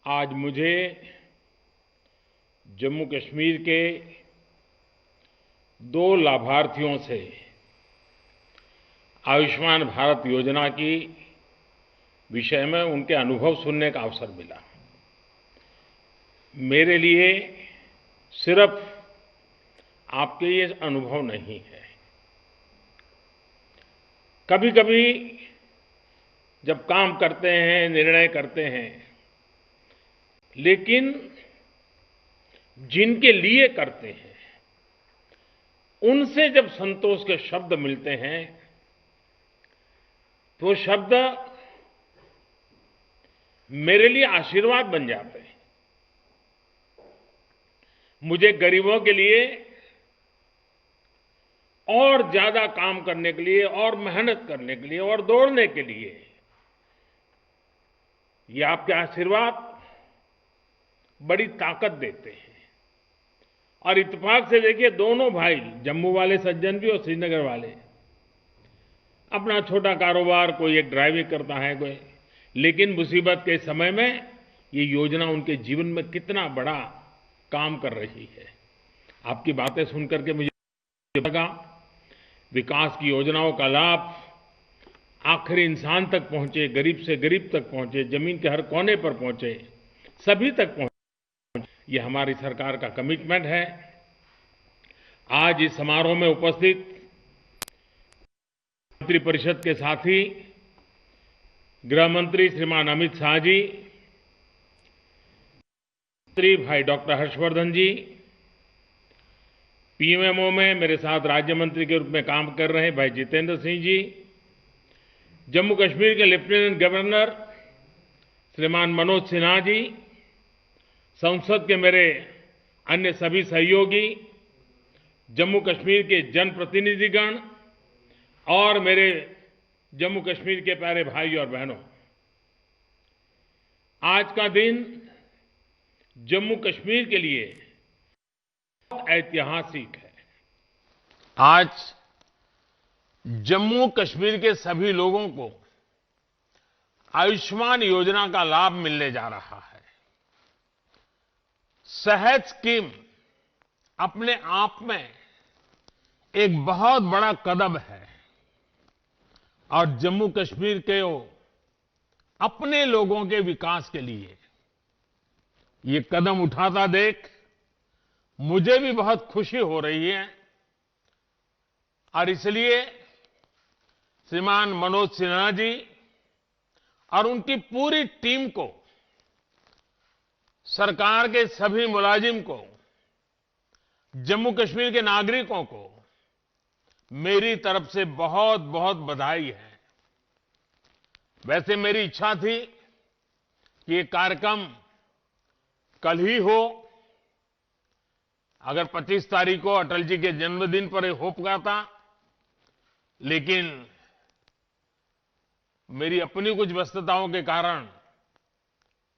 आज मुझे जम्मू कश्मीर के 2 लाभार्थियों से आयुष्मान भारत योजना की विषय में उनके अनुभव सुनने का अवसर मिला। मेरे लिए सिर्फ आपके ये अनुभव नहीं है। कभी-कभी जब काम करते हैं, निर्णय करते हैं, लेकिन जिनके लिए करते हैं, उनसे जब संतोष के शब्द मिलते हैं, तो शब्द मेरे लिए आशीर्वाद बन जाते हैं। मुझे गरीबों के लिए और ज्यादा काम करने के लिए और मेहनत करने के लिए और दौड़ने के लिए ये आपके आशीर्वाद बड़ी ताकत देते हैं। और इत्तेफाक से देखिए, दोनों भाई, जम्मू वाले सज्जन भी और श्रीनगर वाले, अपना छोटा कारोबार, कोई एक ड्राइविंग करता है, कोई, लेकिन मुसीबत के समय में ये योजना उनके जीवन में कितना बड़ा काम कर रही है। आपकी बातें सुनकर के मुझे लगा विकास की योजनाओं का लाभ आखिरी इंसान तक पहुंचे, गरीब से गरीब तक पहुंचे, जमीन के हर कोने पर पहुंचे, सभी तक पहुंचे। ये हमारी सरकार का कमिटमेंट है। आज इस समारोह में उपस्थित मंत्रिपरिषद के साथी, गृह मंत्री श्रीमान अमित शाह जी, मंत्री भाई डॉक्टर हर्षवर्धन जी, पीएमओ में मेरे साथ राज्य मंत्री के रूप में काम कर रहे भाई जितेंद्र सिंह जी, जम्मू कश्मीर के लेफ्टिनेंट गवर्नर श्रीमान मनोज सिन्हा जी, संसद के मेरे अन्य सभी सहयोगी, जम्मू कश्मीर के जनप्रतिनिधिगण और मेरे जम्मू कश्मीर के प्यारे भाई और बहनों, आज का दिन जम्मू कश्मीर के लिए बहुत ऐतिहासिक है। आज जम्मू कश्मीर के सभी लोगों को आयुष्मान योजना का लाभ मिलने जा रहा है। सेहत स्कीम अपने आप में एक बहुत बड़ा कदम है और जम्मू कश्मीर के अपने लोगों के विकास के लिए ये कदम उठाता देख मुझे भी बहुत खुशी हो रही है। और इसलिए श्रीमान मनोज सिन्हा जी और उनकी पूरी टीम को, सरकार के सभी मुलाजिम को, जम्मू कश्मीर के नागरिकों को मेरी तरफ से बहुत बहुत बधाई है। वैसे मेरी इच्छा थी कि ये कार्यक्रम कल ही हो। अगर 25 तारीख को अटल जी के जन्मदिन पर हो पाता, लेकिन मेरी अपनी कुछ व्यस्तताओं के कारण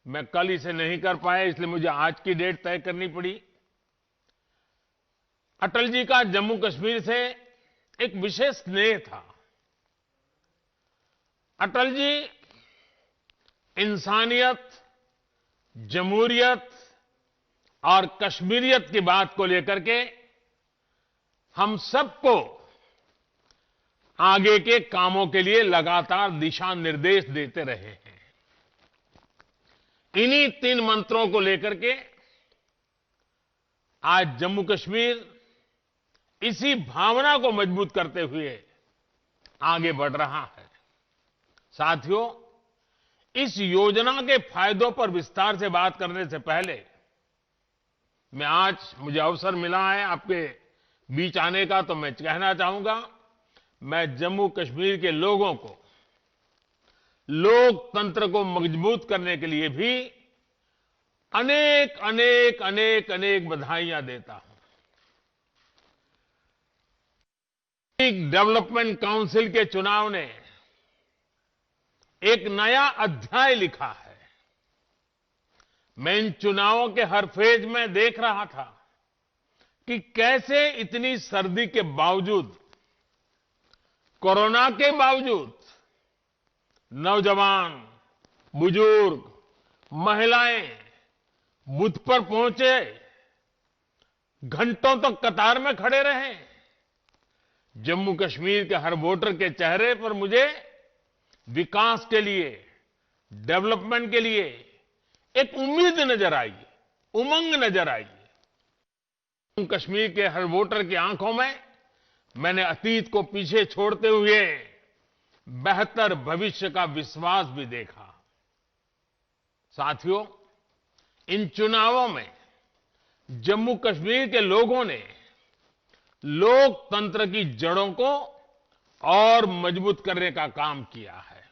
मैं कल इसे नहीं कर पाया, इसलिए मुझे आज की डेट तय करनी पड़ी। अटल जी का जम्मू कश्मीर से एक विशेष स्नेह था। अटल जी इंसानियत, जमहूरियत और कश्मीरियत की बात को लेकर के हम सबको आगे के कामों के लिए लगातार दिशा निर्देश देते रहे हैं। इन्हीं 3 मंत्रों को लेकर के आज जम्मू कश्मीर इसी भावना को मजबूत करते हुए आगे बढ़ रहा है। साथियों, इस योजना के फायदों पर विस्तार से बात करने से पहले मुझे अवसर मिला है आपके बीच आने का, तो मैं कहना चाहूंगा, मैं जम्मू कश्मीर के लोगों को लोकतंत्र को मजबूत करने के लिए भी अनेक अनेक अनेक अनेक बधाइयां देता हूं। डेवलपमेंट काउंसिल के चुनाव ने एक नया अध्याय लिखा है। मैं इन चुनावों के हर फेज में देख रहा था कि कैसे इतनी सर्दी के बावजूद, कोरोना के बावजूद नौजवान, बुजुर्ग, महिलाएं बूथ पर पहुंचे, घंटों तक कतार में खड़े रहे। जम्मू कश्मीर के हर वोटर के चेहरे पर मुझे विकास के लिए, डेवलपमेंट के लिए एक उम्मीद नजर आई, उमंग नजर आई। जम्मू कश्मीर के हर वोटर की आंखों में मैंने अतीत को पीछे छोड़ते हुए बेहतर भविष्य का विश्वास भी देखा। साथियों, इन चुनावों में जम्मू कश्मीर के लोगों ने लोकतंत्र की जड़ों को और मजबूत करने का काम किया है।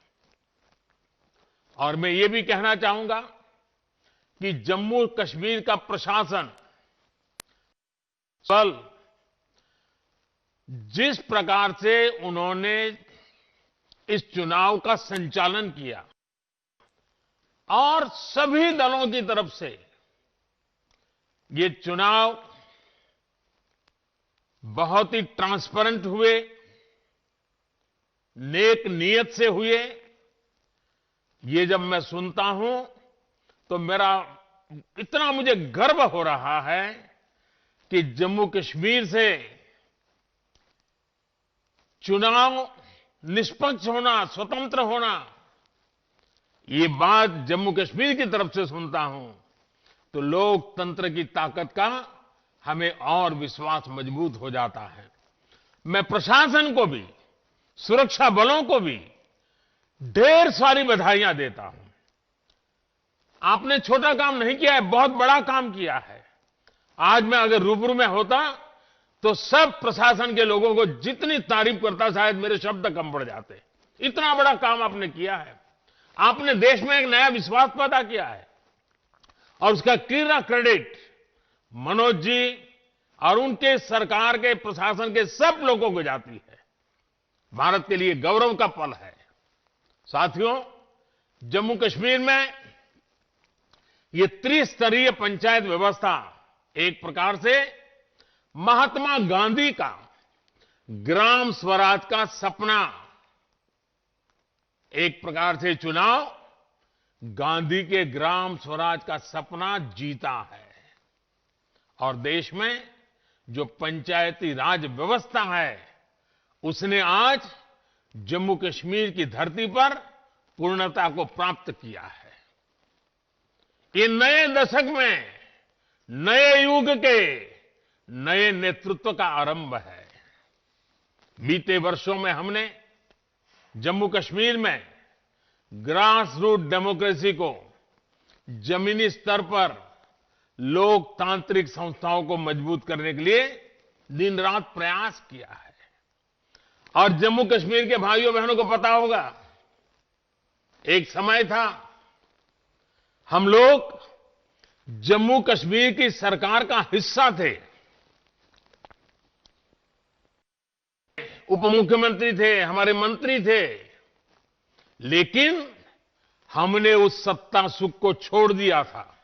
और मैं ये भी कहना चाहूंगा कि जम्मू कश्मीर का प्रशासन कल जिस प्रकार से उन्होंने इस चुनाव का संचालन किया और सभी दलों की तरफ से ये चुनाव बहुत ही ट्रांसपेरेंट हुए, नेक नीयत से हुए, ये जब मैं सुनता हूं तो मेरा इतना मुझे गर्व हो रहा है कि जम्मू कश्मीर से चुनाव निष्पक्ष होना, स्वतंत्र होना, ये बात जम्मू कश्मीर की तरफ से सुनता हूं तो लोकतंत्र की ताकत का हमें और विश्वास मजबूत हो जाता है। मैं प्रशासन को भी, सुरक्षा बलों को भी ढेर सारी बधाइयां देता हूं। आपने छोटा काम नहीं किया है, बहुत बड़ा काम किया है। आज मैं अगर रूबरू में होता तो सब प्रशासन के लोगों को जितनी तारीफ करता शायद मेरे शब्द कम पड़ जाते। इतना बड़ा काम आपने किया है। आपने देश में एक नया विश्वास पैदा किया है और उसका पूरा क्रेडिट मनोज जी और उनके सरकार के, प्रशासन के सब लोगों को जाती है। भारत के लिए गौरव का पल है। साथियों, जम्मू कश्मीर में ये त्रिस्तरीय पंचायत व्यवस्था एक प्रकार से महात्मा गांधी का ग्राम स्वराज का सपना, एक प्रकार से चुनाव गांधी के ग्राम स्वराज का सपना जीता है। और देश में जो पंचायती राज व्यवस्था है उसने आज जम्मू कश्मीर की धरती पर पूर्णता को प्राप्त किया है। ये नए दशक में, नए युग के नए नेतृत्व का आरंभ है। बीते वर्षों में हमने जम्मू कश्मीर में ग्रास रूट डेमोक्रेसी को, जमीनी स्तर पर लोकतांत्रिक संस्थाओं को मजबूत करने के लिए दिन रात प्रयास किया है। और जम्मू कश्मीर के भाइयों बहनों को पता होगा, एक समय था हम लोग जम्मू कश्मीर की सरकार का हिस्सा थे। उप मुख्यमंत्री थे, हमारे मंत्री थे, लेकिन हमने उस सत्ता सुख को छोड़ दिया था।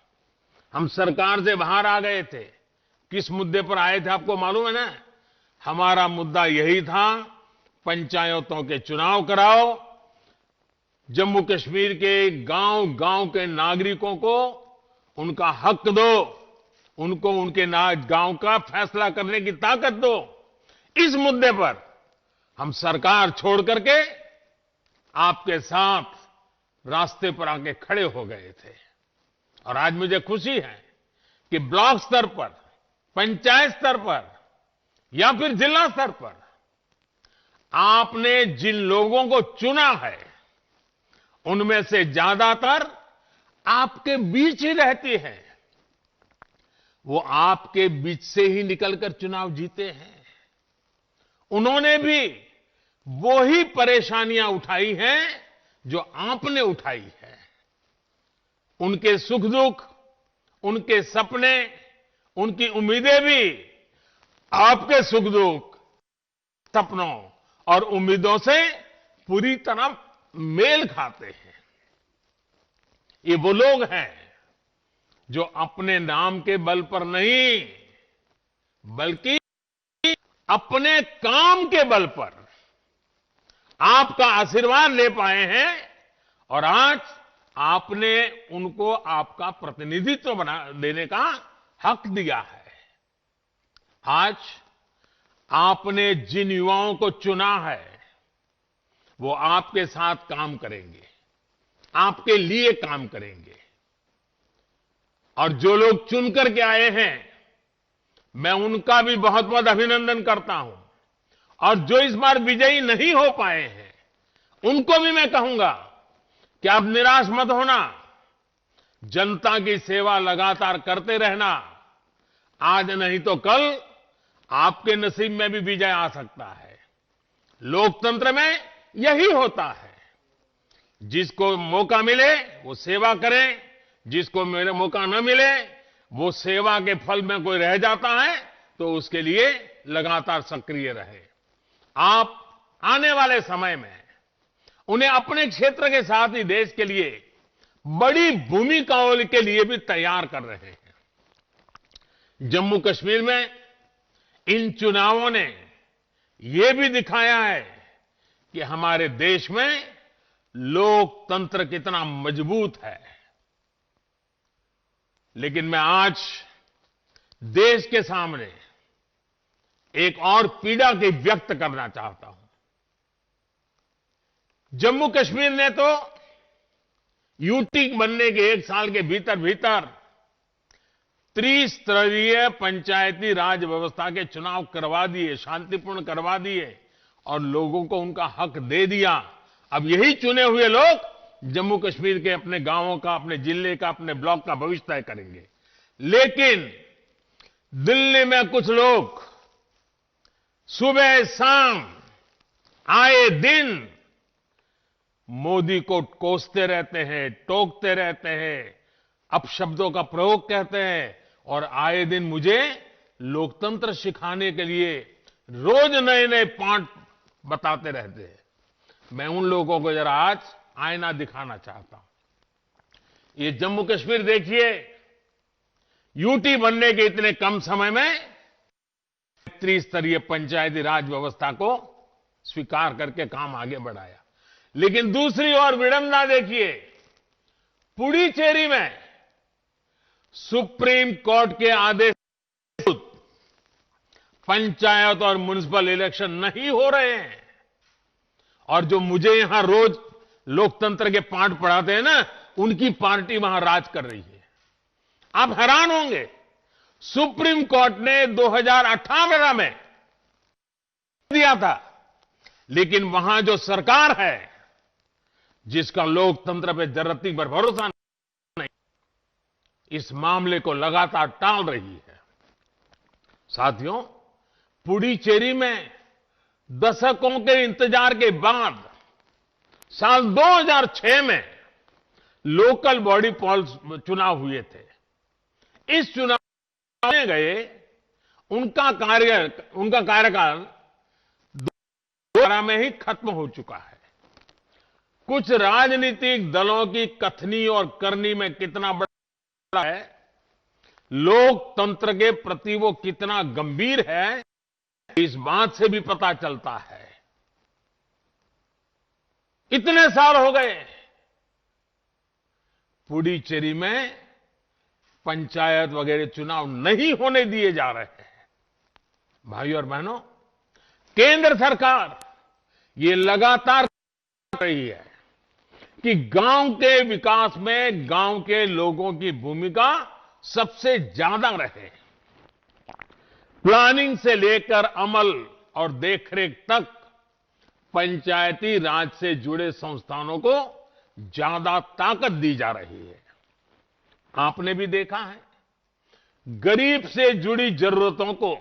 हम सरकार से बाहर आ गए थे। किस मुद्दे पर आए थे आपको मालूम है ना? हमारा मुद्दा यही था, पंचायतों के चुनाव कराओ, जम्मू कश्मीर के गांव-गांव के नागरिकों को उनका हक दो, उनको उनके गांव का फैसला करने की ताकत दो। इस मुद्दे पर हम सरकार छोड़ करके आपके साथ रास्ते पर आके खड़े हो गए थे। और आज मुझे खुशी है कि ब्लॉक स्तर पर, पंचायत स्तर पर या फिर जिला स्तर पर आपने जिन लोगों को चुना है उनमें से ज्यादातर आपके बीच ही रहती हैं। वो आपके बीच से ही निकलकर चुनाव जीते हैं। उन्होंने भी वो ही परेशानियां उठाई हैं जो आपने उठाई है। उनके सुख दुख, उनके सपने, उनकी उम्मीदें भी आपके सुख दुख, सपनों और उम्मीदों से पूरी तरह मेल खाते हैं। ये वो लोग हैं जो अपने नाम के बल पर नहीं, बल्कि अपने काम के बल पर आपका आशीर्वाद ले पाए हैं और आज आपने उनको आपका प्रतिनिधित्व बना देने का हक दिया है। आज आपने जिन युवाओं को चुना है वो आपके साथ काम करेंगे, आपके लिए काम करेंगे। और जो लोग चुन करके आए हैं, मैं उनका भी बहुत बहुत अभिनंदन करता हूं। और जो इस बार विजयी नहीं हो पाए हैं, उनको भी मैं कहूंगा कि आप निराश मत होना, जनता की सेवा लगातार करते रहना। आज नहीं तो कल आपके नसीब में भी विजय आ सकता है। लोकतंत्र में यही होता है, जिसको मौका मिले वो सेवा करे, जिसको मेरे मौका न मिले वो सेवा के फल में कोई रह जाता है तो उसके लिए लगातार सक्रिय रहे। आप आने वाले समय में उन्हें अपने क्षेत्र के साथ ही देश के लिए बड़ी भूमिकाओं के लिए भी तैयार कर रहे हैं। जम्मू कश्मीर में इन चुनावों ने यह भी दिखाया है कि हमारे देश में लोकतंत्र कितना मजबूत है। लेकिन मैं आज देश के सामने एक और पीड़ा की व्यक्त करना चाहता हूं। जम्मू कश्मीर ने तो यूटी बनने के 1 साल के भीतर भीतर त्रिस्तरीय पंचायती राज व्यवस्था के चुनाव करवा दिए, शांतिपूर्ण करवा दिए और लोगों को उनका हक दे दिया। अब यही चुने हुए लोग जम्मू कश्मीर के अपने गांवों का, अपने जिले का, अपने ब्लॉक का भविष्य तय करेंगे। लेकिन दिल्ली में कुछ लोग सुबह शाम आए दिन मोदी को कोसते रहते हैं, टोकते रहते हैं, अपशब्दों का प्रयोग कहते हैं और आए दिन मुझे लोकतंत्र सिखाने के लिए रोज नए नए पाठ बताते रहते हैं। मैं उन लोगों को जरा आज आईना दिखाना चाहता हूं। ये जम्मू कश्मीर देखिए, यूटी बनने के इतने कम समय में त्रिस्तरीय पंचायती राज व्यवस्था को स्वीकार करके काम आगे बढ़ाया। लेकिन दूसरी ओर विडंबना देखिए, पुडुचेरी में सुप्रीम कोर्ट के आदेश पंचायत और म्युनिसिपल इलेक्शन नहीं हो रहे हैं और जो मुझे यहां रोज लोकतंत्र के पाठ पढ़ाते हैं ना, उनकी पार्टी वहां राज कर रही है। आप हैरान होंगे, सुप्रीम कोर्ट ने 2018 में दिया था, लेकिन वहां जो सरकार है जिसका लोकतंत्र पे जरती पर भरोसा नहीं, इस मामले को लगातार टाल रही है। साथियों, पुडुचेरी में दशकों के इंतजार के बाद साल 2006 में लोकल बॉडी पॉल्स चुनाव हुए थे। इस चुनाव में गए, उनका कार्यकाल 2012 में ही खत्म हो चुका है। कुछ राजनीतिक दलों की कथनी और करनी में कितना बड़ा है, लोकतंत्र के प्रति वो कितना गंभीर है, इस बात से भी पता चलता है। इतने साल हो गए, पुडुचेरी में पंचायत वगैरह चुनाव नहीं होने दिए जा रहे हैं। भाइयों और बहनों, केंद्र सरकार ये लगातार कर रही है कि गांव के विकास में गांव के लोगों की भूमिका सबसे ज्यादा रहे। प्लानिंग से लेकर अमल और देखरेख तक पंचायती राज से जुड़े संस्थानों को ज्यादा ताकत दी जा रही है। आपने भी देखा है, गरीब से जुड़ी जरूरतों को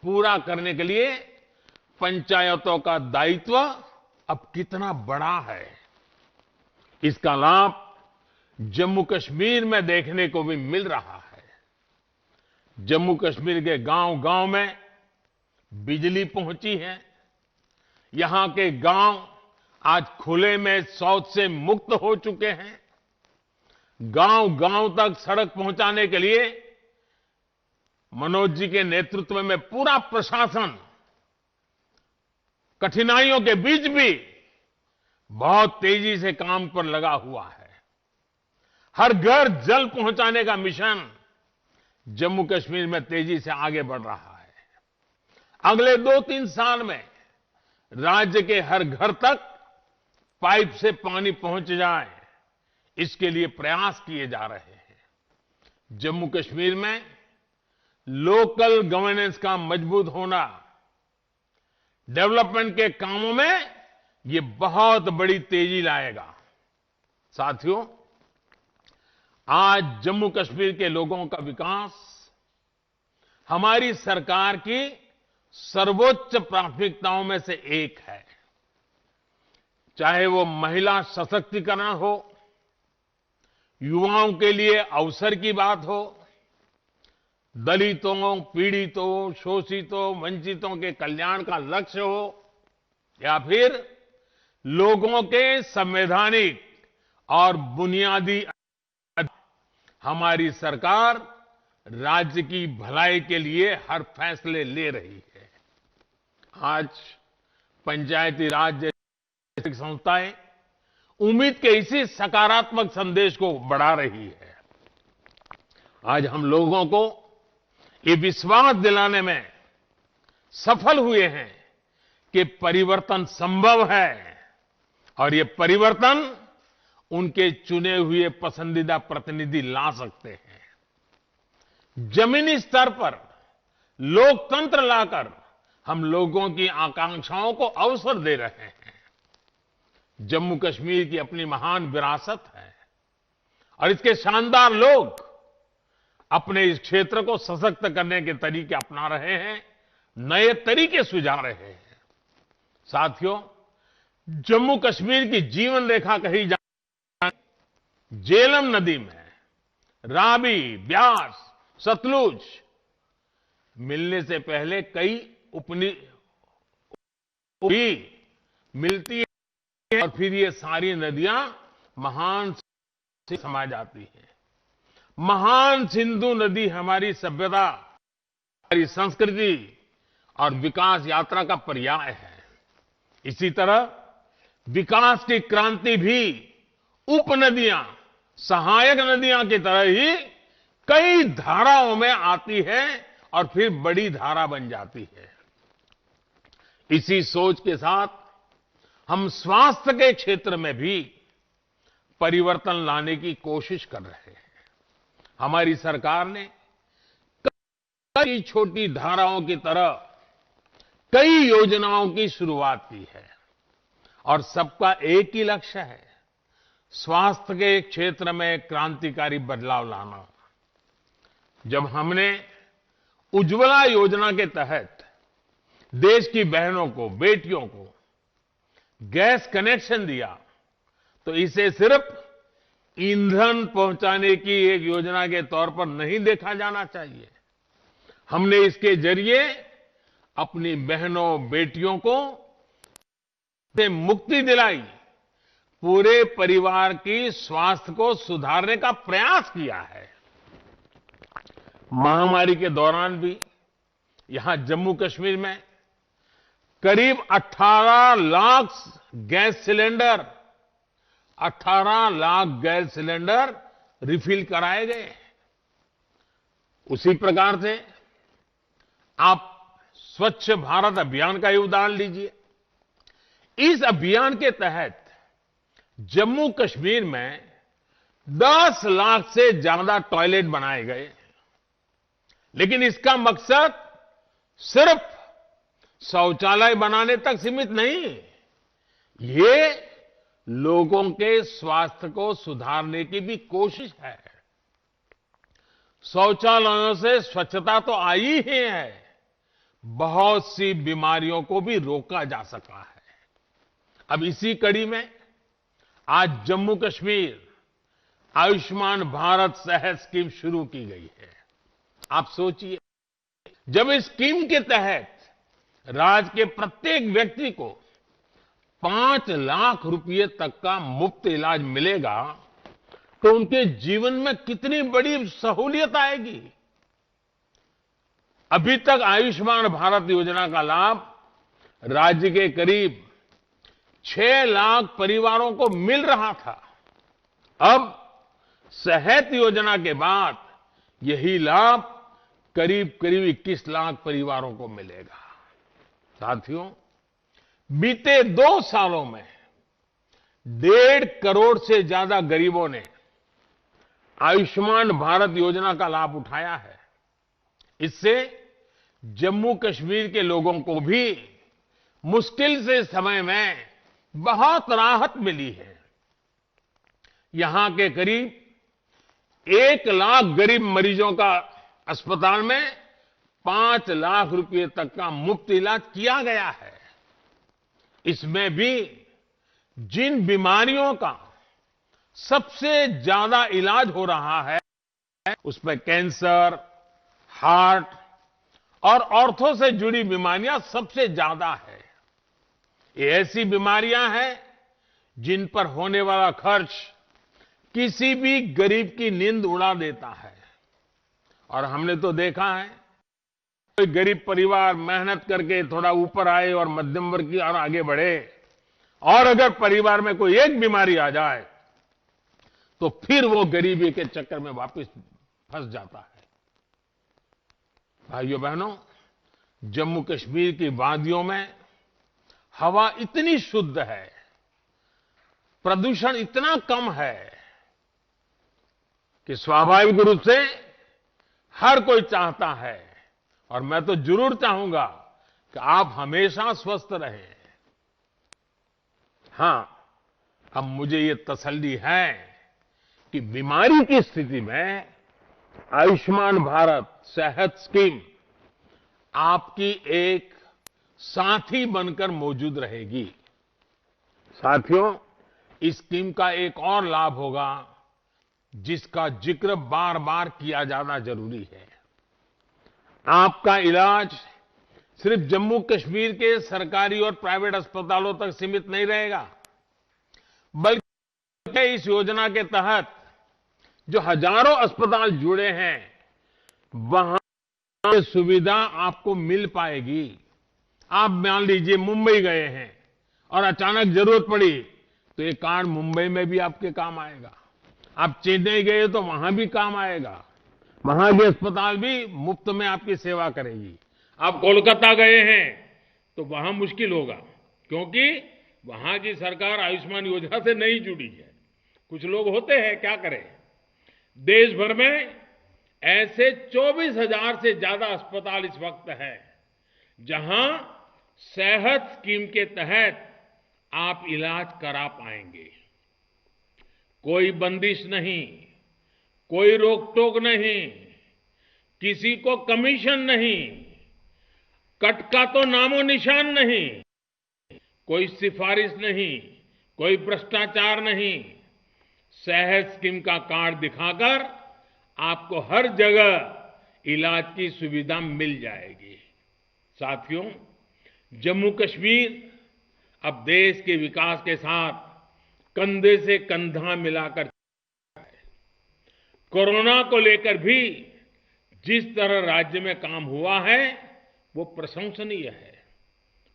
पूरा करने के लिए पंचायतों का दायित्व अब कितना बड़ा है। इसका लाभ जम्मू कश्मीर में देखने को भी मिल रहा है। जम्मू कश्मीर के गांव-गांव में बिजली पहुंची है। यहां के गांव आज खुले में शौच से मुक्त हो चुके हैं। गांव-गांव तक सड़क पहुंचाने के लिए मनोज जी के नेतृत्व में पूरा प्रशासन कठिनाइयों के बीच भी बहुत तेजी से काम पर लगा हुआ है। हर घर जल पहुंचाने का मिशन जम्मू कश्मीर में तेजी से आगे बढ़ रहा है। अगले 2-3 साल में राज्य के हर घर तक पाइप से पानी पहुंच जाए, इसके लिए प्रयास किए जा रहे हैं। जम्मू कश्मीर में लोकल गवर्नेंस का मजबूत होना डेवलपमेंट के कामों में ये बहुत बड़ी तेजी लाएगा। साथियों, आज जम्मू कश्मीर के लोगों का विकास हमारी सरकार की सर्वोच्च प्राथमिकताओं में से एक है। चाहे वो महिला सशक्तिकरण हो, युवाओं के लिए अवसर की बात हो, दलितों, पीड़ितों, शोषितों, वंचितों के कल्याण का लक्ष्य हो, या फिर लोगों के संवैधानिक और बुनियादी, हमारी सरकार राज्य की भलाई के लिए हर फैसले ले रही है। आज पंचायती राज जैसी संस्थाएं उम्मीद के इसी सकारात्मक संदेश को बढ़ा रही है। आज हम लोगों को ये विश्वास दिलाने में सफल हुए हैं कि परिवर्तन संभव है और ये परिवर्तन उनके चुने हुए पसंदीदा प्रतिनिधि ला सकते हैं। जमीनी स्तर पर लोकतंत्र लाकर हम लोगों की आकांक्षाओं को अवसर दे रहे हैं। जम्मू कश्मीर की अपनी महान विरासत है और इसके शानदार लोग अपने इस क्षेत्र को सशक्त करने के तरीके अपना रहे हैं, नए तरीके सुझा रहे हैं। साथियों, जम्मू कश्मीर की जीवन रेखा कही जा झेलम नदी में रावी, ब्यास, सतलुज मिलने से पहले कई भी मिलती है और फिर ये सारी नदियां महान से समा जाती हैं। महान सिंधु नदी हमारी सभ्यता, हमारी संस्कृति और विकास यात्रा का पर्याय है। इसी तरह विकास की क्रांति भी उपनदियां, सहायक नदियां की तरह ही कई धाराओं में आती है और फिर बड़ी धारा बन जाती है। इसी सोच के साथ हम स्वास्थ्य के क्षेत्र में भी परिवर्तन लाने की कोशिश कर रहे हैं। हमारी सरकार ने कई छोटी धाराओं की तरह कई योजनाओं की शुरुआत की है और सबका एक ही लक्ष्य है, स्वास्थ्य के क्षेत्र में क्रांतिकारी बदलाव लाना। जब हमने उज्ज्वला योजना के तहत देश की बहनों को, बेटियों को गैस कनेक्शन दिया, तो इसे सिर्फ ईंधन पहुंचाने की एक योजना के तौर पर नहीं देखा जाना चाहिए। हमने इसके जरिए अपनी बहनों, बेटियों को से मुक्ति दिलाई, पूरे परिवार की स्वास्थ्य को सुधारने का प्रयास किया है। महामारी के दौरान भी यहां जम्मू कश्मीर में करीब 18 lakh gas cylinder, 18 lakh gas cylinder refill कराए गए। उसी प्रकार से आप स्वच्छ भारत अभियान का ही उदाहरण लीजिए। इस अभियान के तहत जम्मू कश्मीर में 10 लाख से ज्यादा टॉयलेट बनाए गए, लेकिन इसका मकसद सिर्फ शौचालय बनाने तक सीमित नहीं, ये लोगों के स्वास्थ्य को सुधारने की भी कोशिश है। शौचालयों से स्वच्छता तो आई ही है, बहुत सी बीमारियों को भी रोका जा सका है। अब इसी कड़ी में आज जम्मू कश्मीर आयुष्मान भारत सेहत स्कीम शुरू की गई है। आप सोचिए, जब इस स्कीम के तहत राज्य के प्रत्येक व्यक्ति को 5 लाख रुपए तक का मुफ्त इलाज मिलेगा, तो उनके जीवन में कितनी बड़ी सहूलियत आएगी। अभी तक आयुष्मान भारत योजना का लाभ राज्य के करीब 6 लाख परिवारों को मिल रहा था। अब सेहत योजना के बाद यही लाभ करीब करीब 21 लाख परिवारों को मिलेगा। साथियों, बीते 2 सालों में 1.5 करोड़ से ज्यादा गरीबों ने आयुष्मान भारत योजना का लाभ उठाया है। इससे जम्मू कश्मीर के लोगों को भी मुश्किल से समय में बहुत राहत मिली है। यहां के करीब 1 लाख गरीब मरीजों का अस्पताल में 5 लाख रुपए तक का मुफ्त इलाज किया गया है। इसमें भी जिन बीमारियों का सबसे ज्यादा इलाज हो रहा है उसमें कैंसर, हार्ट और ऑर्थो से जुड़ी बीमारियां सबसे ज्यादा है। ये ऐसी बीमारियां हैं जिन पर होने वाला खर्च किसी भी गरीब की नींद उड़ा देता है। और हमने तो देखा है, कोई गरीब परिवार मेहनत करके थोड़ा ऊपर आए और मध्यम वर्ग की ओर आगे बढ़े, और अगर परिवार में कोई एक बीमारी आ जाए तो फिर वो गरीबी के चक्कर में वापस फंस जाता है। भाइयों बहनों, जम्मू कश्मीर की वादियों में हवा इतनी शुद्ध है, प्रदूषण इतना कम है कि स्वाभाविक रूप से हर कोई चाहता है, और मैं तो जरूर चाहूंगा कि आप हमेशा स्वस्थ रहें। हां, अब मुझे ये तसल्ली है कि बीमारी की स्थिति में आयुष्मान भारत सेहत स्कीम आपकी एक साथी बनकर मौजूद रहेगी। साथियों, इस स्कीम का एक और लाभ होगा जिसका जिक्र बार बार किया जाना जरूरी है। आपका इलाज सिर्फ जम्मू कश्मीर के सरकारी और प्राइवेट अस्पतालों तक सीमित नहीं रहेगा, बल्कि इस योजना के तहत जो हजारों अस्पताल जुड़े हैं वहां ये सुविधा आपको मिल पाएगी। आप मान लीजिए मुंबई गए हैं और अचानक जरूरत पड़ी तो ये कार्ड मुंबई में भी आपके काम आएगा। आप चेन्नई गए तो वहां भी काम आएगा, वहां के अस्पताल भी मुफ्त में आपकी सेवा करेगी। आप कोलकाता गए हैं तो वहां मुश्किल होगा, क्योंकि वहां की सरकार आयुष्मान योजना से नहीं जुड़ी है। कुछ लोग होते हैं, क्या करें। देश भर में ऐसे 24,000 से ज्यादा अस्पताल इस वक्त है जहां सेहत स्कीम के तहत आप इलाज करा पाएंगे। कोई बंदिश नहीं, कोई रोक टोक नहीं, किसी को कमीशन नहीं, कट का तो नामो निशान नहीं, कोई सिफारिश नहीं, कोई भ्रष्टाचार नहीं। सेहत स्कीम का कार्ड दिखाकर आपको हर जगह इलाज की सुविधा मिल जाएगी। साथियों, जम्मू कश्मीर अब देश के विकास के साथ कंधे से कंधा मिलाकर चल रहा है। कोरोना को लेकर भी जिस तरह राज्य में काम हुआ है वो प्रशंसनीय है।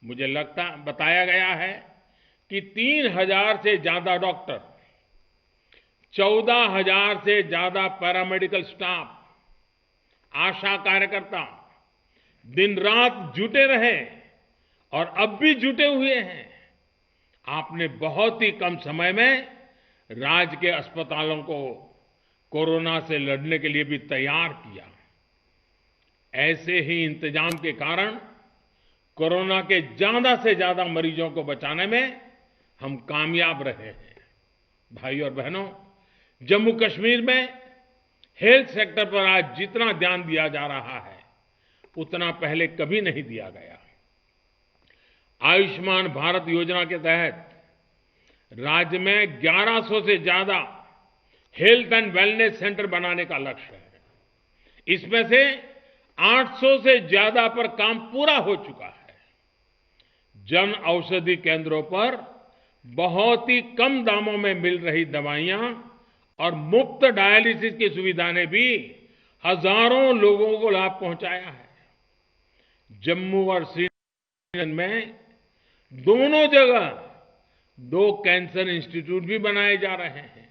मुझे बताया गया है कि 3,000 से ज्यादा डॉक्टर, 14,000 से ज्यादा पैरामेडिकल स्टाफ, आशा कार्यकर्ता दिन रात जुटे रहे और अब भी जुटे हुए हैं। आपने बहुत ही कम समय में राज्य के अस्पतालों को कोरोना से लड़ने के लिए भी तैयार किया। ऐसे ही इंतजाम के कारण कोरोना के ज्यादा से ज्यादा मरीजों को बचाने में हम कामयाब रहे हैं। भाइयों और बहनों, जम्मू कश्मीर में हेल्थ सेक्टर पर आज जितना ध्यान दिया जा रहा है उतना पहले कभी नहीं दिया गया। आयुष्मान भारत योजना के तहत राज्य में 1100 से ज्यादा हेल्थ एंड वेलनेस सेंटर बनाने का लक्ष्य है। इसमें से 800 से ज्यादा पर काम पूरा हो चुका है। जन औषधि केंद्रों पर बहुत ही कम दामों में मिल रही दवाइयां और मुफ्त डायलिसिस की सुविधा ने भी हजारों लोगों को लाभ पहुंचाया है। जम्मू और श्रीनगर में दोनों जगह 2 कैंसर इंस्टीट्यूट भी बनाए जा रहे हैं।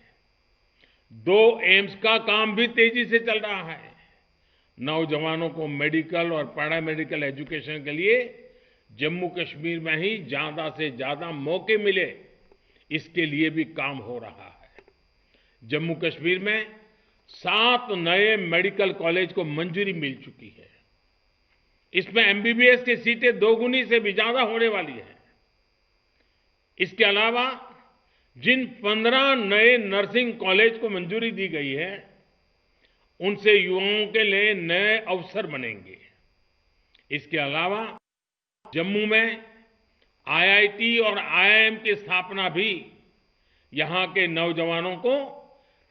2 एम्स का काम भी तेजी से चल रहा है। नौजवानों को मेडिकल और पैरामेडिकल एजुकेशन के लिए जम्मू कश्मीर में ही ज्यादा से ज्यादा मौके मिले, इसके लिए भी काम हो रहा है। जम्मू कश्मीर में 7 नए मेडिकल कॉलेज को मंजूरी मिल चुकी है। इसमें एमबीबीएस की सीटें 2 गुनी से भी ज्यादा होने वाली है। इसके अलावा जिन 15 नए नर्सिंग कॉलेज को मंजूरी दी गई है, उनसे युवाओं के लिए नए अवसर बनेंगे। इसके अलावा जम्मू में आईआईटी और आईआईएम की स्थापना भी यहां के नौजवानों को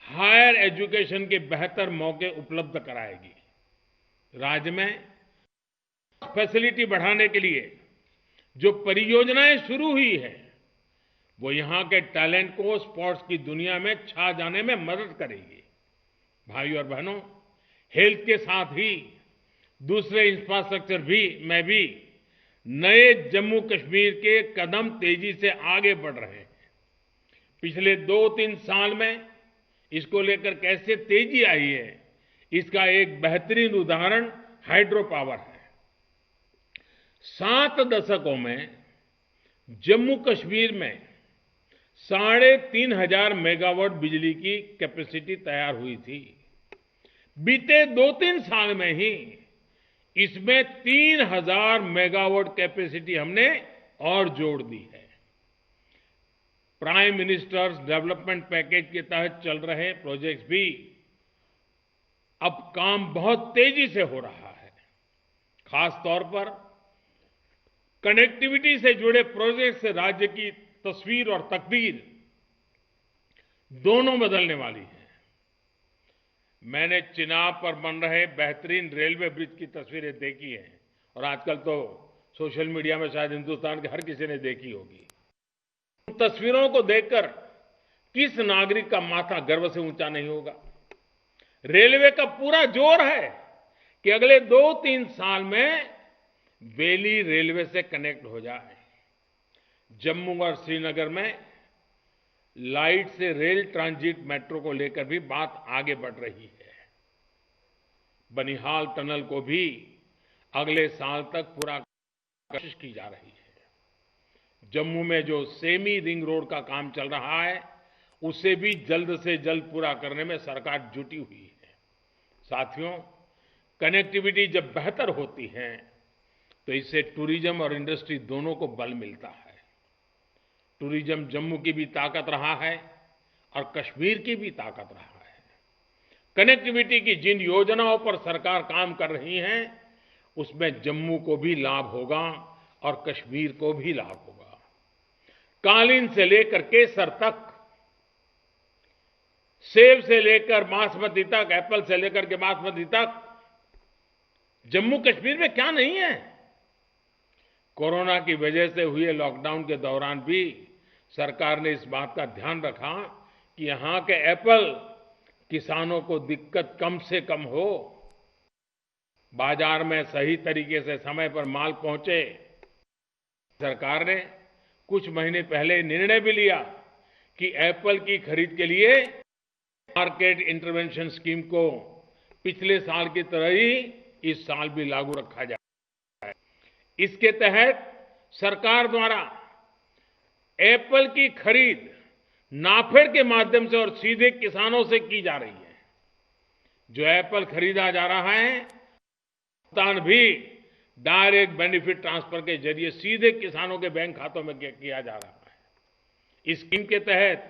हायर एजुकेशन के बेहतर मौके उपलब्ध कराएगी। राज्य में फैसिलिटी बढ़ाने के लिए जो परियोजनाएं शुरू हुई है, वो यहां के टैलेंट को स्पोर्ट्स की दुनिया में छा जाने में मदद करेगी। भाइयों और बहनों, हेल्थ के साथ ही दूसरे इंफ्रास्ट्रक्चर में भी नए जम्मू कश्मीर के कदम तेजी से आगे बढ़ रहे हैं। पिछले 2-3 साल में इसको लेकर कैसे तेजी आई है, इसका एक बेहतरीन उदाहरण हाइड्रो पावर है। 7 दशकों में जम्मू कश्मीर में 3,500 मेगावाट बिजली की कैपेसिटी तैयार हुई थी। बीते 2-3 साल में ही इसमें 3,000 मेगावाट कैपेसिटी हमने और जोड़ दी है। प्राइम मिनिस्टर्स डेवलपमेंट पैकेज के तहत चल रहे प्रोजेक्ट्स भी अब काम बहुत तेजी से हो रहा है। खास तौर पर कनेक्टिविटी से जुड़े प्रोजेक्ट से राज्य की तस्वीर और तकदीर दोनों बदलने वाली है। मैंने चिनाब पर बन रहे बेहतरीन रेलवे ब्रिज की तस्वीरें देखी हैं और आजकल तो सोशल मीडिया में शायद हिंदुस्तान के हर किसी ने देखी होगी। उन तस्वीरों को देखकर किस नागरिक का माथा गर्व से ऊंचा नहीं होगा। रेलवे का पूरा जोर है कि अगले 2-3 साल में बेली रेलवे से कनेक्ट हो जाए। जम्मू और श्रीनगर में लाइट से रेल ट्रांजिट मेट्रो को लेकर भी बात आगे बढ़ रही है। बनिहाल टनल को भी अगले साल तक पूरा कोशिश की जा रही है। जम्मू में जो सेमी रिंग रोड का काम चल रहा है, उसे भी जल्द से जल्द पूरा करने में सरकार जुटी हुई है। साथियों, कनेक्टिविटी जब बेहतर होती है तो इससे टूरिज्म और इंडस्ट्री दोनों को बल मिलता है। टूरिज्म जम्मू की भी ताकत रहा है और कश्मीर की भी ताकत रहा है। कनेक्टिविटी की जिन योजनाओं पर सरकार काम कर रही है, उसमें जम्मू को भी लाभ होगा और कश्मीर को भी लाभ होगा। कालीन से लेकर केसर तक, सेब से लेकर बासमती तक, एप्पल से लेकर के बासमती तक, जम्मू कश्मीर में क्या नहीं है। कोरोना की वजह से हुए लॉकडाउन के दौरान भी सरकार ने इस बात का ध्यान रखा कि यहां के एप्पल किसानों को दिक्कत कम से कम हो, बाजार में सही तरीके से समय पर माल पहुंचे। सरकार ने कुछ महीने पहले निर्णय भी लिया कि एप्पल की खरीद के लिए मार्केट इंटरवेंशन स्कीम को पिछले साल की तरह ही इस साल भी लागू रखा जाए। इसके तहत सरकार द्वारा एप्पल की खरीद नाफेड के माध्यम से और सीधे किसानों से की जा रही है। जो एप्पल खरीदा जा रहा है, भुगतान भी डायरेक्ट बेनिफिट ट्रांसफर के जरिए सीधे किसानों के बैंक खातों में किया जा रहा है। इस स्कीम के तहत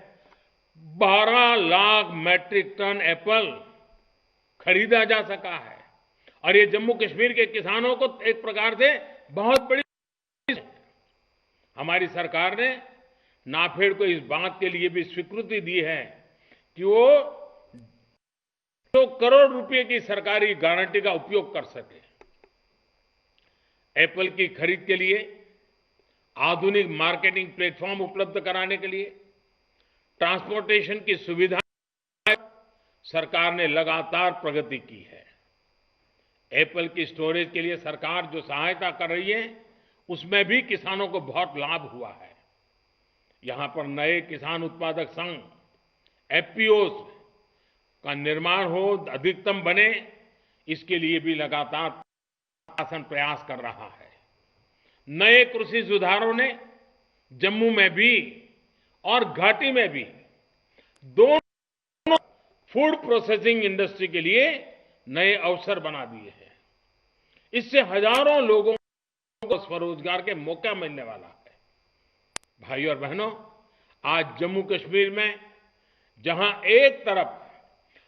12 लाख मैट्रिक टन एप्पल खरीदा जा सका है और ये जम्मू कश्मीर के किसानों को एक प्रकार से बहुत बड़ी हमारी सरकार ने नाफेड को इस बात के लिए भी स्वीकृति दी है कि वो 2 करोड़ रुपए की सरकारी गारंटी का उपयोग कर सके। एप्पल की खरीद के लिए आधुनिक मार्केटिंग प्लेटफॉर्म उपलब्ध कराने के लिए ट्रांसपोर्टेशन की सुविधा सरकार ने लगातार प्रगति की है। एप्पल की स्टोरेज के लिए सरकार जो सहायता कर रही है, उसमें भी किसानों को बहुत लाभ हुआ है। यहां पर नए किसान उत्पादक संघ एफपीओस का निर्माण हो, अधिकतम बने, इसके लिए भी लगातार शासन प्रयास कर रहा है। नए कृषि सुधारों ने जम्मू में भी और घाटी में भी दोनों फूड प्रोसेसिंग इंडस्ट्री के लिए नए अवसर बना दिए हैं। इससे हजारों लोगों को स्वरोजगार के मौका मिलने वाला है। भाइयों और बहनों, आज जम्मू कश्मीर में जहां एक तरफ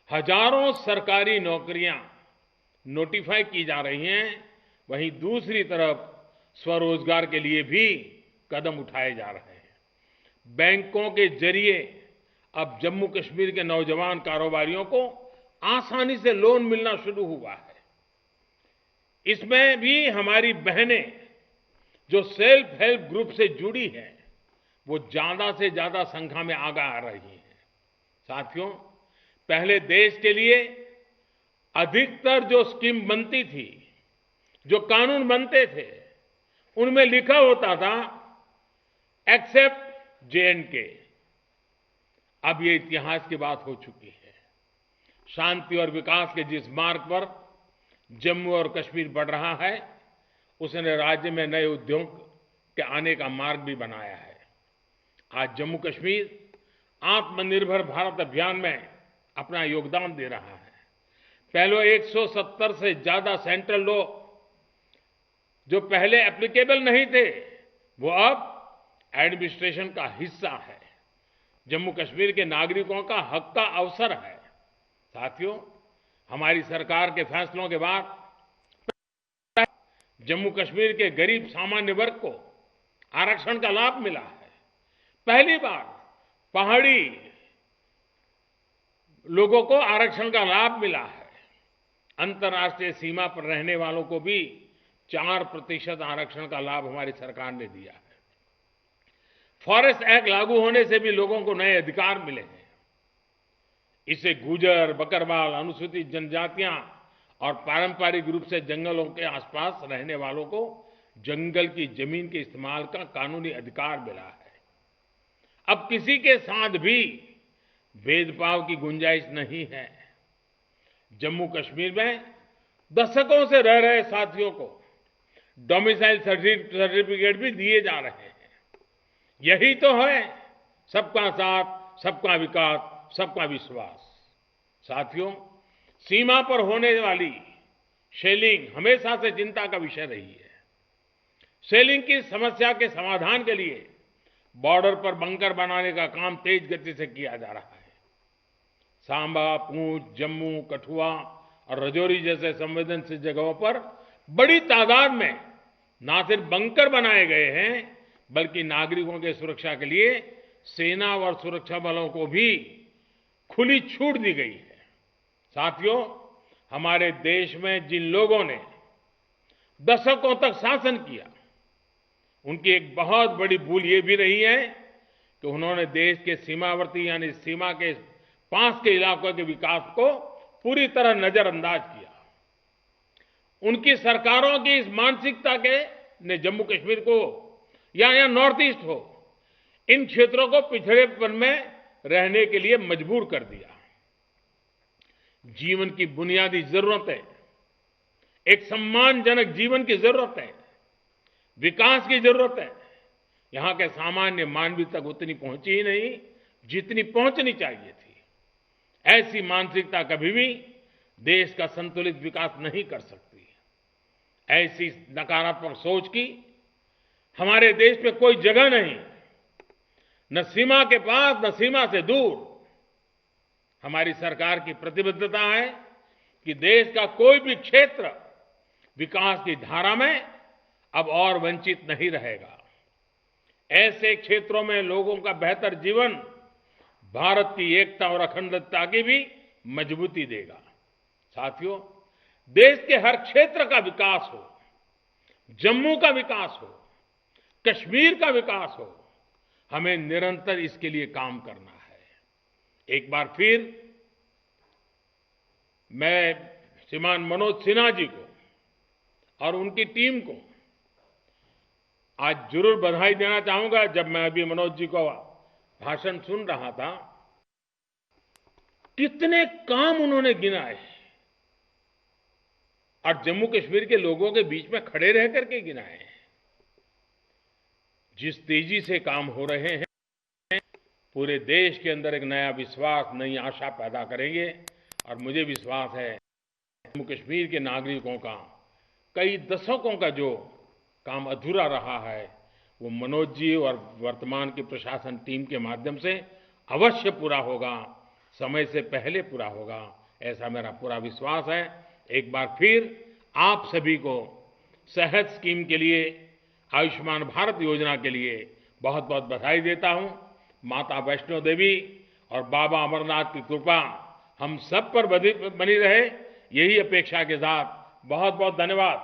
हजारों सरकारी नौकरियां नोटिफाई की जा रही हैं, वहीं दूसरी तरफ स्वरोजगार के लिए भी कदम उठाए जा रहे हैं। बैंकों के जरिए अब जम्मू कश्मीर के नौजवान कारोबारियों को आसानी से लोन मिलना शुरू हुआ है। इसमें भी हमारी बहनें जो सेल्फ हेल्प ग्रुप से जुड़ी हैं, वो ज्यादा से ज्यादा संख्या में आगे आ रही हैं। साथियों, पहले देश के लिए अधिकतर जो स्कीम बनती थी, जो कानून बनते थे, उनमें लिखा होता था एक्सेप्ट J&K। अब ये इतिहास की बात हो चुकी है। शांति और विकास के जिस मार्ग पर जम्मू और कश्मीर बढ़ रहा है, उसने राज्य में नए उद्योग के आने का मार्ग भी बनाया है। आज जम्मू कश्मीर आत्मनिर्भर भारत अभियान में अपना योगदान दे रहा है। पहले 170 से ज्यादा सेंट्रल लॉ जो पहले एप्लीकेबल नहीं थे, वो अब एडमिनिस्ट्रेशन का हिस्सा है। जम्मू कश्मीर के नागरिकों का हक का अवसर है। साथियों, हमारी सरकार के फैसलों के बाद जम्मू कश्मीर के गरीब सामान्य वर्ग को आरक्षण का लाभ मिला है। पहली बार पहाड़ी लोगों को आरक्षण का लाभ मिला है। अंतर्राष्ट्रीय सीमा पर रहने वालों को भी 4% आरक्षण का लाभ हमारी सरकार ने दिया है। फॉरेस्ट एक्ट लागू होने से भी लोगों को नए अधिकार मिले हैं। इससे गुजर, बकरवाल, अनुसूचित जनजातियां और पारंपरिक रूप से जंगलों के आसपास रहने वालों को जंगल की जमीन के इस्तेमाल का कानूनी अधिकार मिला है। अब किसी के साथ भी भेदभाव की गुंजाइश नहीं है। जम्मू कश्मीर में दशकों से रह रहे साथियों को डोमिसाइल सर्टिफिकेट भी दिए जा रहे हैं। यही तो है सबका साथ, सबका विकास, सबका विश्वास। साथियों, सीमा पर होने वाली शेलिंग हमेशा से चिंता का विषय रही है। शेलिंग की समस्या के समाधान के लिए बॉर्डर पर बंकर बनाने का काम तेज गति से किया जा रहा है। सांबा, पूंछ, जम्मू, कठुआ और राजौरी जैसे संवेदनशील जगहों पर बड़ी तादाद में न सिर्फ बंकर बनाए गए हैं, बल्कि नागरिकों के सुरक्षा के लिए सेना और सुरक्षा बलों को भी खुली छूट दी गई है। साथियों, हमारे देश में जिन लोगों ने दशकों तक शासन किया, उनकी एक बहुत बड़ी भूल ये भी रही है कि उन्होंने देश के सीमावर्ती यानी सीमा के पास के इलाकों के विकास को पूरी तरह नजरअंदाज किया। उनकी सरकारों की इस मानसिकता के ने जम्मू कश्मीर को या नॉर्थ ईस्ट हो, इन क्षेत्रों को पिछड़ेपन में रहने के लिए मजबूर कर दिया। जीवन की बुनियादी जरूरतें, एक सम्मानजनक जीवन की जरूरत है, विकास की जरूरत है, यहां के सामान्य मानवीय तक उतनी पहुंची ही नहीं जितनी पहुंचनी चाहिए थी। ऐसी मानसिकता कभी भी देश का संतुलित विकास नहीं कर सकती। ऐसी नकारात्मक सोच की हमारे देश में कोई जगह नहीं, न सीमा के पास न सीमा से दूर। हमारी सरकार की प्रतिबद्धता है कि देश का कोई भी क्षेत्र विकास की धारा में अब और वंचित नहीं रहेगा। ऐसे क्षेत्रों में लोगों का बेहतर जीवन भारत की एकता और अखंडता की भी मजबूती देगा। साथियों, देश के हर क्षेत्र का विकास हो, जम्मू का विकास हो, कश्मीर का विकास हो, हमें निरंतर इसके लिए काम करना है। एक बार फिर मैं श्रीमान मनोज सिन्हा जी को और उनकी टीम को आज जरूर बधाई देना चाहूंगा। जब मैं अभी मनोज जी को भाषण सुन रहा था कितने काम उन्होंने गिनाए और जम्मू कश्मीर के लोगों के बीच में खड़े रह करके गिनाए। जिस तेजी से काम हो रहे हैं, पूरे देश के अंदर एक नया विश्वास, नई आशा पैदा करेंगे। और मुझे विश्वास है जम्मू कश्मीर के नागरिकों का कई दशकों का जो काम अधूरा रहा है, वो मनोज जी और वर्तमान की प्रशासन टीम के माध्यम से अवश्य पूरा होगा, समय से पहले पूरा होगा, ऐसा मेरा पूरा विश्वास है। एक बार फिर आप सभी को सेहत स्कीम के लिए, आयुष्मान भारत योजना के लिए बहुत बहुत बधाई देता हूं। माता वैष्णो देवी और बाबा अमरनाथ की कृपा हम सब पर बनी रहे, यही अपेक्षा के साथ बहुत बहुत धन्यवाद।